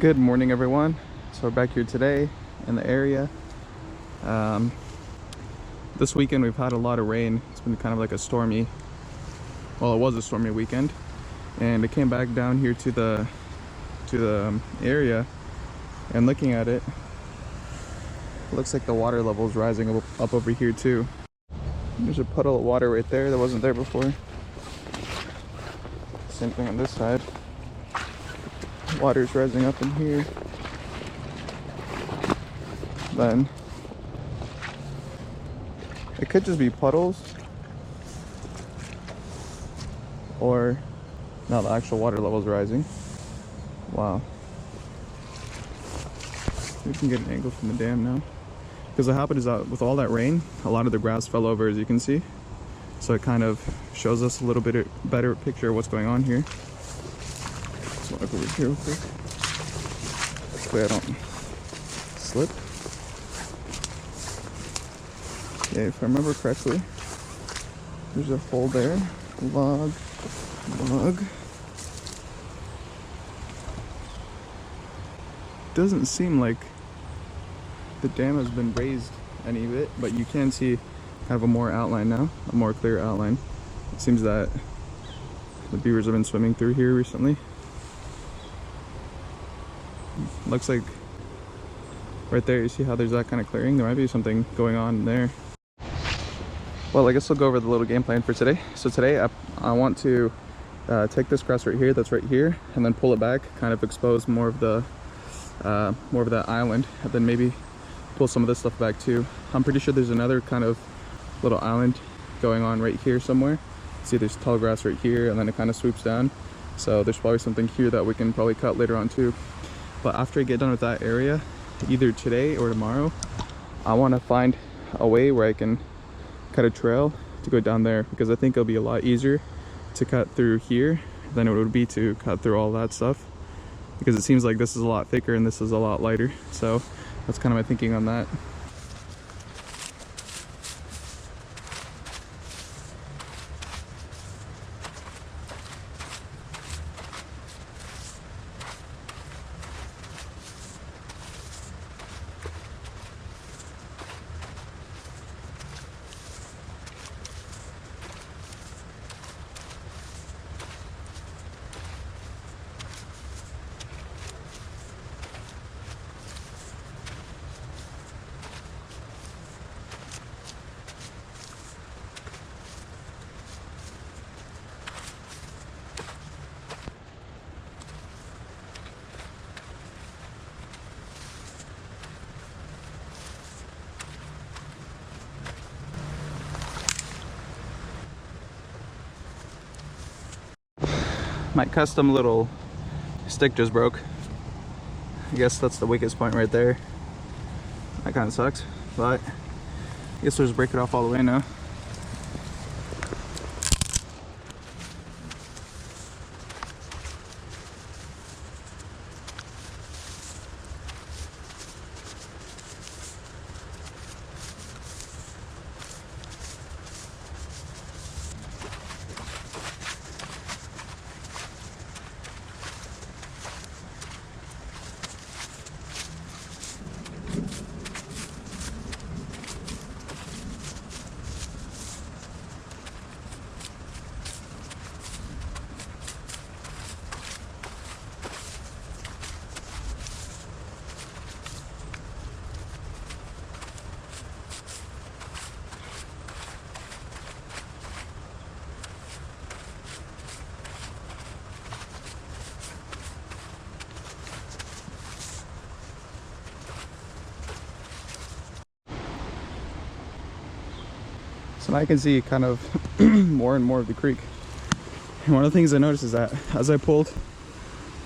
Good morning, everyone. So we're back here today in the area. This weekend we've had a lot of rain. It's been kind of like a stormy, well, it was a stormy weekend, and I came back down here to the area, and looking at it, it looks like the water level is rising up over here too. There's a puddle of water right there that wasn't there before. Same thing on this side. Water's rising up in here. Then it could just be puddles, or now the actual water level is rising. Wow. We can get an angle from the dam now. Because what happened is that with all that rain, a lot of the grass fell over, as you can see. So it kind of shows us a little bit better picture of what's going on here. Just walk over here real quick. This way I don't slip. Okay, if I remember correctly, there's a hole there. Log. Doesn't seem like the dam has been raised any bit, but you can see kind of a more outline now, a more clear outline. It seems that the beavers have been swimming through here recently. Looks like right there, you see how there's that kind of clearing? There might be something going on there. Well, I guess we'll go over the little game plan for today. So today I want to take this grass right here, that's right here, and then pull it back, kind of expose more of that island, and then maybe pull some of this stuff back too. I'm pretty sure there's another kind of little island going on right here somewhere. See, there's tall grass right here, and then it kind of swoops down. So there's probably something here that we can probably cut later on too. But after I get done with that area, either today or tomorrow, I want to find a way where I can cut a trail to go down there, because I think it'll be a lot easier to cut through here than it would be to cut through all that stuff, because it seems like this is a lot thicker and this is a lot lighter. So that's kind of my thinking on that. My custom little stick just broke. I guess that's the weakest point right there. That kind of sucks, but I guess we'll just break it off all the way now. So now I can see kind of more and more of the creek. And one of the things I noticed is that as I pulled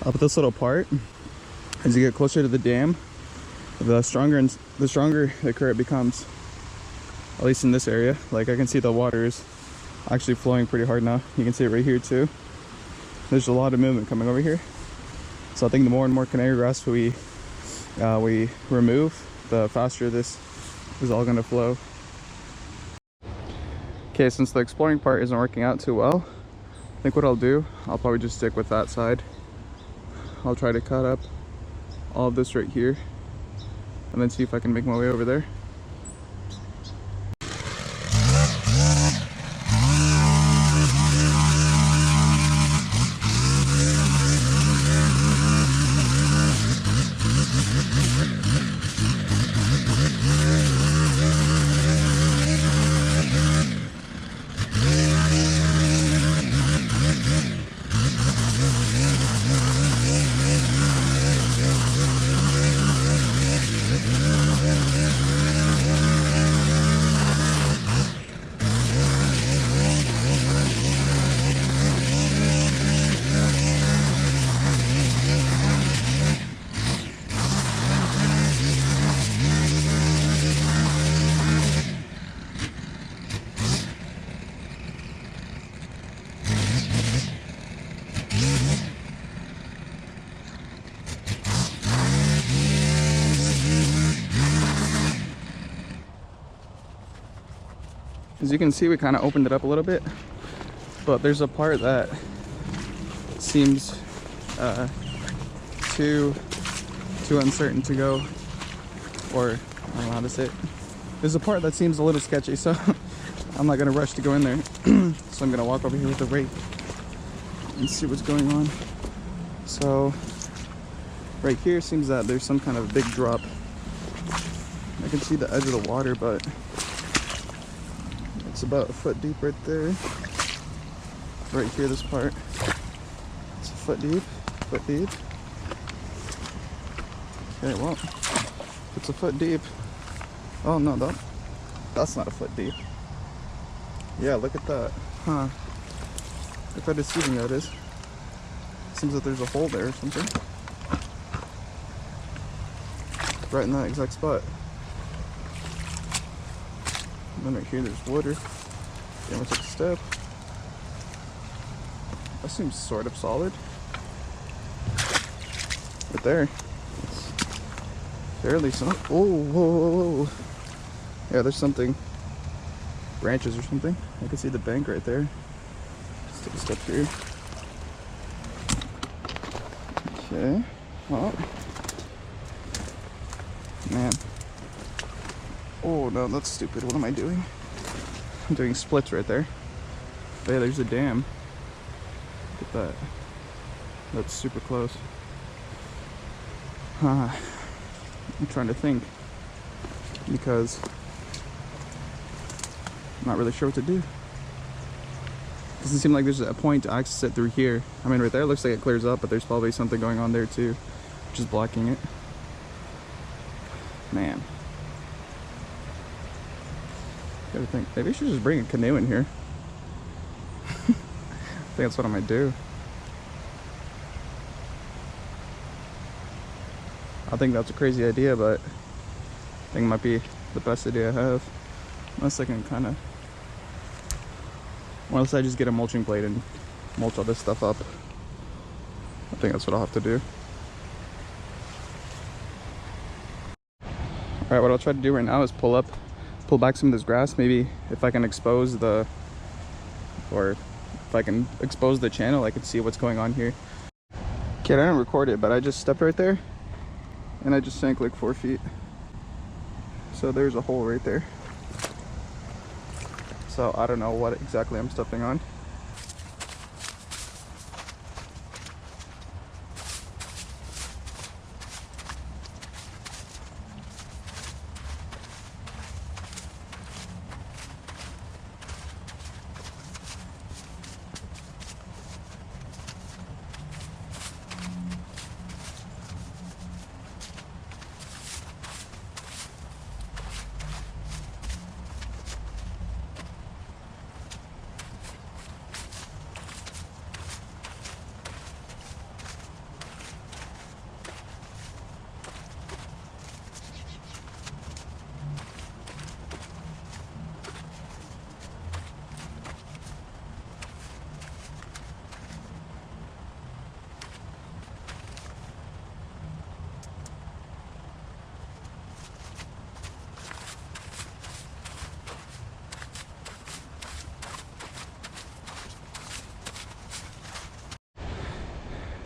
up this little part, as you get closer to the dam, the stronger the current becomes. At least in this area, like I can see the water is actually flowing pretty hard now. You can see it right here too. There's a lot of movement coming over here. So I think the more and more canary grass we remove, the faster this is all going to flow. Okay, since the exploring part isn't working out too well, I think what I'll do, I'll probably just stick with that side. I'll try to cut up all of this right here, and then see if I can make my way over there. As you can see, we kind of opened it up a little bit, but there's a part that seems too uncertain to go, or I don't know how to say it. There's a part that seems a little sketchy, so I'm not gonna rush to go in there. So I'm gonna walk over here with the rake and see what's going on. So right here seems that there's some kind of big drop. I can see the edge of the water, but it's about a foot deep right there. Right here, this part. It's a foot deep, foot deep. Okay, well, it's a foot deep. Oh no, that's not a foot deep. Yeah, look at that. Huh. Look how deceiving that is. Seems that there's a hole there or something. Right in that exact spot. And then right here there's water. Then we took a step. That seems sort of solid. Right there. It's fairly solid. Oh, whoa, whoa, whoa. Yeah, there's something. Branches or something. I can see the bank right there. Let's take a step here. Okay. Well. Man. Oh no, that's stupid. What am I doing? I'm doing splits right there. But yeah, there's a dam. Look at that. That's super close. I'm trying to think, because I'm not really sure what to do. Doesn't seem like there's a point to access it through here. I mean, right there it looks like it clears up, but there's probably something going on there too, which is blocking it. Man. Gotta think. Maybe I should just bring a canoe in here. I think that's what I might do. I think that's a crazy idea, but I think it might be the best idea I have. Unless I can kind of... Unless I just get a mulching plate and mulch all this stuff up. I think that's what I'll have to do. Alright, what I'll try to do right now is pull back some of this grass. Maybe if I can expose the... Or if I can expose the channel, I can see what's going on here. Okay, I didn't record it, but I just stepped right there. And I just sank like 4 feet. So there's a hole right there. So I don't know what exactly I'm stepping on.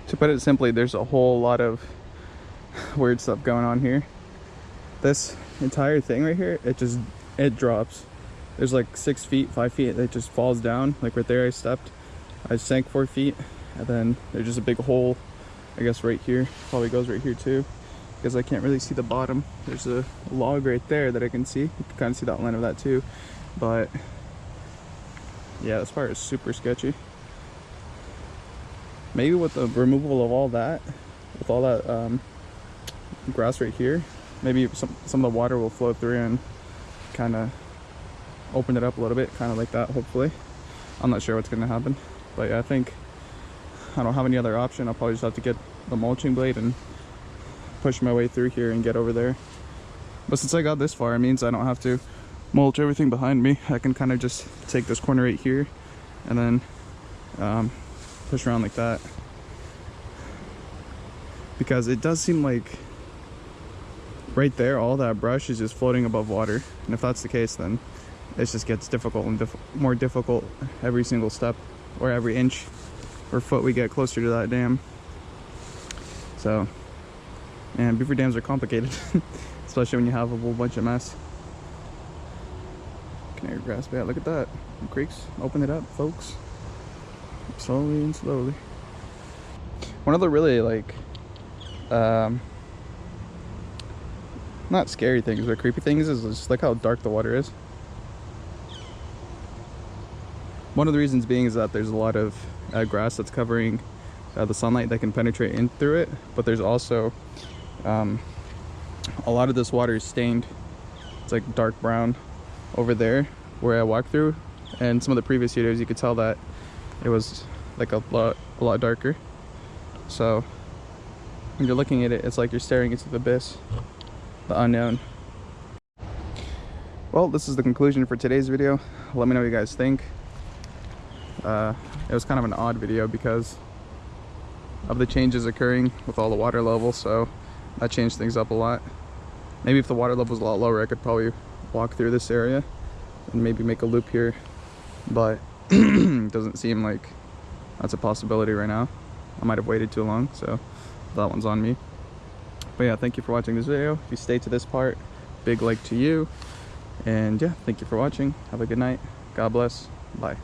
To put it simply, there's a whole lot of weird stuff going on here. This entire thing right here, it drops. There's like 6 feet, 5 feet, it just falls down. Like right there I stepped, I sank 4 feet, and then there's just a big hole, I guess right here. Probably goes right here too, because I can't really see the bottom. There's a log right there that I can see. You can kind of see the outline of that too. But yeah, this part is super sketchy. Maybe with the removal of all that, with all that grass right here, maybe some of the water will flow through and kind of open it up a little bit, kind of like that, hopefully. I'm not sure what's going to happen, but yeah, I don't have any other option. I'll probably just have to get the mulching blade and push my way through here and get over there. But since I got this far, it means I don't have to mulch everything behind me. I can kind of just take this corner right here and then push around like that, because it does seem like right there all that brush is just floating above water, and if that's the case, then it just gets difficult and more difficult every single step, or every inch or foot we get closer to that dam. So, and beaver dams are complicated, especially when you have a whole bunch of mess. Canary grass, yeah, look at that. The creeks, open it up, folks. Slowly and slowly. One of the really like not scary things, but creepy things is just like how dark the water is. One of the reasons being is that there's a lot of grass that's covering the sunlight that can penetrate in through it, but there's also a lot of this water is stained. It's like dark brown over there where I walked through, and some of the previous videos you could tell that it was like a lot darker. So when you're looking at it, it's like you're staring into the abyss, the unknown. Well, this is the conclusion for today's video. Let me know what you guys think. It was kind of an odd video because of the changes occurring with all the water levels, so that changed things up a lot. Maybe if the water level was a lot lower, I could probably walk through this area and maybe make a loop here, but it doesn't seem like that's a possibility right now. I might have waited too long, so that one's on me. But yeah, thank you for watching this video. If you stayed to this part, big like to you. And yeah, thank you for watching. Have a good night. God bless. Bye.